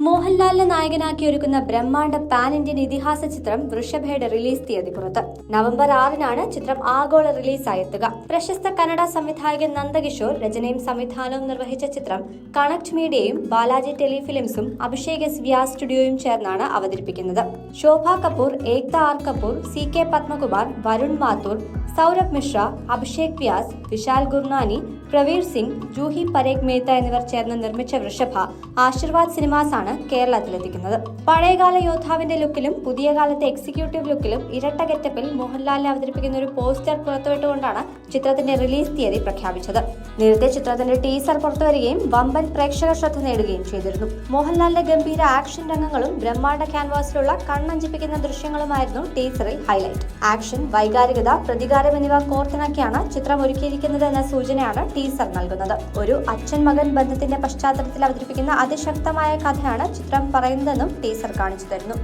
മോഹൻലാലിനെ നായകനാക്കി ഒരുക്കുന്ന ബ്രഹ്മാണ്ഡ പാൻ ഇന്ത്യൻ ഇതിഹാസ ചിത്രം വൃഷഭയുടെ റിലീസ് തീയതി പുറത്ത്. നവംബർ 6-നാണ് ചിത്രം ആഗോള റിലീസായി എത്തുക. പ്രശസ്ത കന്നഡ സംവിധായകൻ നന്ദകിഷോർ രചനയും സംവിധാനവും നിർവഹിച്ച ചിത്രം കണക്ട് മീഡിയയും ബാലാജി ടെലിഫിലിംസും അഭിഷേക് എസ് വ്യാസ് സ്റ്റുഡിയോയും ചേർന്നാണ് അവതരിപ്പിക്കുന്നത്. ശോഭ കപൂർ, ഏക്ത ആർ കപൂർ, CK പത്മകുമാർ, വരുൺ മാത്തൂർ, സൗരഭ് മിശ്ര, അഭിഷേക് വ്യാസ്, വിശാൽ ഗുർനാനി, പ്രവീർ സിംഗ്, ജൂഹി പരേഖ് മേത്ത എന്നിവർ ചേർന്ന് നിർമ്മിച്ച വൃഷഭ ആശീർവാദ് സിനിമാസാണ് കേരളത്തിലെത്തിക്കുന്നത്. പഴയകാല യോദ്ധാവിന്റെ ലുക്കിലും പുതിയ കാലത്തെ എക്സിക്യൂട്ടീവ് ലുക്കിലും ഇരട്ട ഗെറ്റപ്പിൽ മോഹൻലാലിനെ അവതരിപ്പിക്കുന്ന ഒരു പോസ്റ്റർ പുറത്തുവിട്ടുകൊണ്ടാണ് ചിത്രത്തിന്റെ റിലീസ് തീയതി പ്രഖ്യാപിച്ചത്. നേരത്തെ ചിത്രത്തിന്റെ ടീസർ പുറത്തുവരികയും വമ്പൻ പ്രേക്ഷക ശ്രദ്ധ നേടുകയും ചെയ്തിരുന്നു. മോഹൻലാലിന്റെ ഗംഭീര ആക്ഷൻ രംഗങ്ങളും ബ്രഹ്മാണ്ഡ ക്യാൻവാസിലുള്ള കണ്ണഞ്ചിപ്പിക്കുന്ന ദൃശ്യങ്ങളുമായിരുന്നു ടീസറിൽ ഹൈലൈറ്റ്. ആക്ഷൻ, വൈകാരികത, പ്രതികാരം എന്നിവ കോർത്തിണക്കിയാണ് ചിത്രം ഒരുക്കിയിരിക്കുന്നത് എന്ന സൂചനയാണ് ടീസർ നൽകുന്നത്. ഒരു അച്ഛൻ മകൻ ബന്ധത്തിന്റെ പശ്ചാത്തലത്തിൽ അവതരിപ്പിക്കുന്ന അതിശക്തമായ കഥയാണ് ചിത്രം പറയുന്നതെന്നും ടീസർ കാണിച്ചു തരുന്നു.